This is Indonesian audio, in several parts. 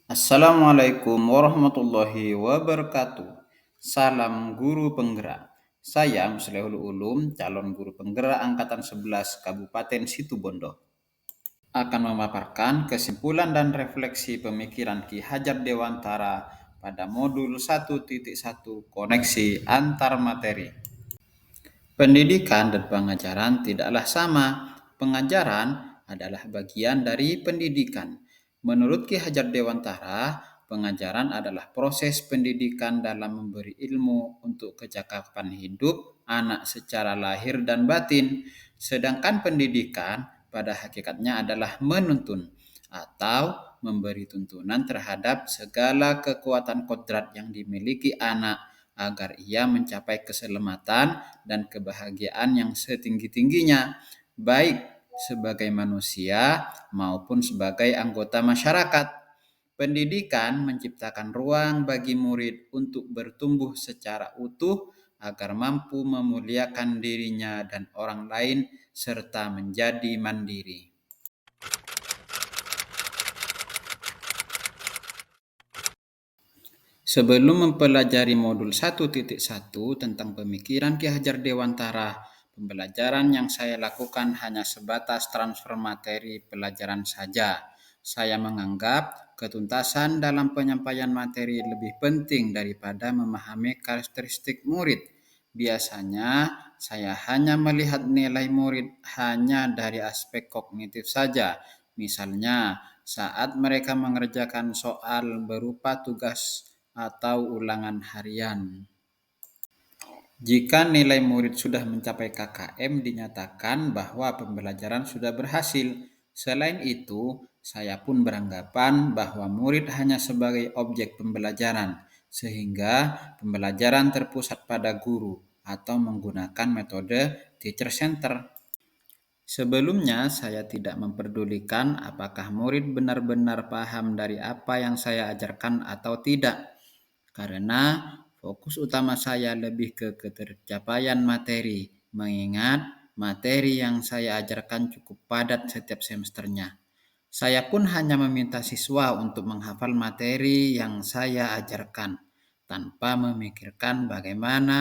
Assalamualaikum warahmatullahi wabarakatuh. Salam guru penggerak. Saya Muslehul Ulum, calon guru penggerak angkatan 11 Kabupaten Situbondo. Akan memaparkan kesimpulan dan refleksi pemikiran Ki Hajar Dewantara pada modul 1.1 koneksi antar materi. Pendidikan dan pengajaran tidaklah sama. Pengajaran adalah bagian dari pendidikan. Menurut Ki Hajar Dewantara, pengajaran adalah proses pendidikan dalam memberi ilmu untuk kecakapan hidup anak secara lahir dan batin. Sedangkan pendidikan pada hakikatnya adalah menuntun atau memberi tuntunan terhadap segala kekuatan kodrat yang dimiliki anak agar ia mencapai keselamatan dan kebahagiaan yang setinggi-tingginya, baik sebagai manusia maupun sebagai anggota masyarakat. Pendidikan menciptakan ruang bagi murid untuk bertumbuh secara utuh agar mampu memuliakan dirinya dan orang lain serta menjadi mandiri. Sebelum mempelajari modul 1.1 tentang pemikiran Ki Hajar Dewantara, pembelajaran yang saya lakukan hanya sebatas transfer materi pelajaran saja. Saya menganggap ketuntasan dalam penyampaian materi lebih penting daripada memahami karakteristik murid. Biasanya, saya hanya melihat nilai murid hanya dari aspek kognitif saja. Misalnya, saat mereka mengerjakan soal berupa tugas atau ulangan harian. Jika nilai murid sudah mencapai KKM, dinyatakan bahwa pembelajaran sudah berhasil. Selain itu, saya pun beranggapan bahwa murid hanya sebagai objek pembelajaran, sehingga pembelajaran terpusat pada guru atau menggunakan metode teacher center. Sebelumnya, saya tidak memperdulikan apakah murid benar-benar paham dari apa yang saya ajarkan atau tidak. Karena fokus utama saya lebih ke ketercapaian materi, mengingat materi yang saya ajarkan cukup padat setiap semesternya. Saya pun hanya meminta siswa untuk menghafal materi yang saya ajarkan, tanpa memikirkan bagaimana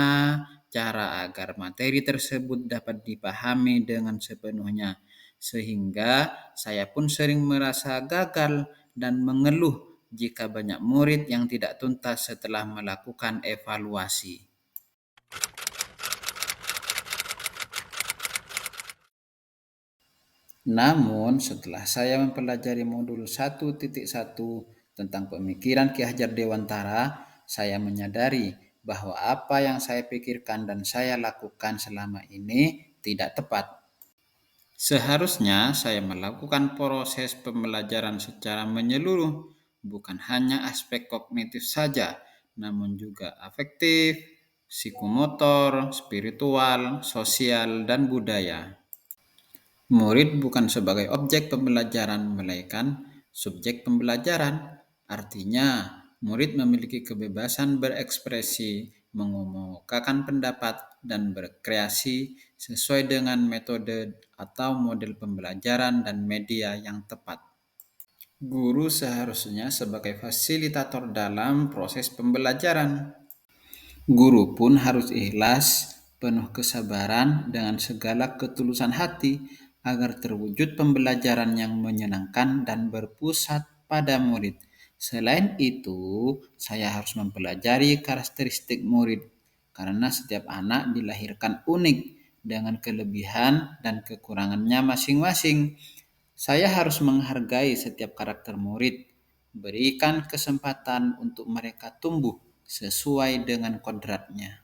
cara agar materi tersebut dapat dipahami dengan sepenuhnya, sehingga saya pun sering merasa gagal dan mengeluh jika banyak murid yang tidak tuntas setelah melakukan evaluasi. Namun, setelah saya mempelajari modul 1.1 tentang pemikiran Ki Hajar Dewantara, saya menyadari bahwa apa yang saya pikirkan dan saya lakukan selama ini tidak tepat. Seharusnya saya melakukan proses pembelajaran secara menyeluruh, bukan hanya aspek kognitif saja, namun juga afektif, psikomotor, spiritual, sosial, dan budaya. Murid bukan sebagai objek pembelajaran, melainkan subjek pembelajaran. Artinya, murid memiliki kebebasan berekspresi, mengemukakan pendapat, dan berkreasi sesuai dengan metode atau model pembelajaran dan media yang tepat. Guru seharusnya sebagai fasilitator dalam proses pembelajaran. Guru pun harus ikhlas, penuh kesabaran, dengan segala ketulusan hati agar terwujud pembelajaran yang menyenangkan dan berpusat pada murid. Selain itu, saya harus mempelajari karakteristik murid karena setiap anak dilahirkan unik dengan kelebihan dan kekurangannya masing-masing. Saya harus menghargai setiap karakter murid, berikan kesempatan untuk mereka tumbuh sesuai dengan kodratnya.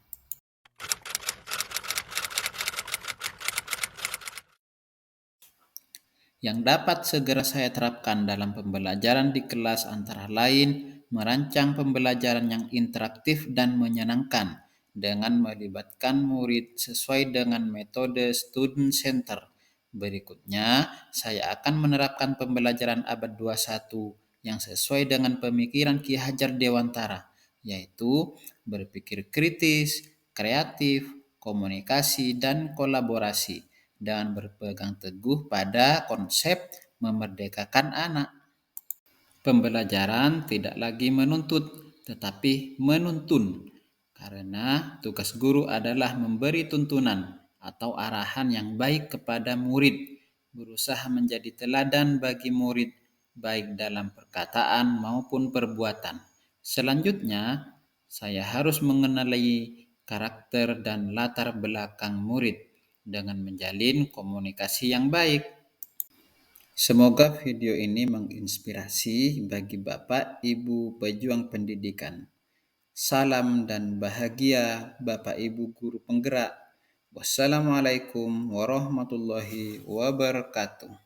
Yang dapat segera saya terapkan dalam pembelajaran di kelas antara lain merancang pembelajaran yang interaktif dan menyenangkan dengan melibatkan murid sesuai dengan metode student center. Berikutnya, saya akan menerapkan pembelajaran abad 21 yang sesuai dengan pemikiran Ki Hajar Dewantara, yaitu berpikir kritis, kreatif, komunikasi, dan kolaborasi dengan berpegang teguh pada konsep memerdekakan anak. Pembelajaran tidak lagi menuntut, tetapi menuntun, karena tugas guru adalah memberi tuntunan atau arahan yang baik kepada murid, berusaha menjadi teladan bagi murid, baik dalam perkataan maupun perbuatan. Selanjutnya, saya harus mengenali karakter dan latar belakang murid dengan menjalin komunikasi yang baik. Semoga video ini menginspirasi bagi Bapak Ibu pejuang pendidikan. Salam dan bahagia Bapak Ibu guru penggerak. Wassalamualaikum warahmatullahi wabarakatuh.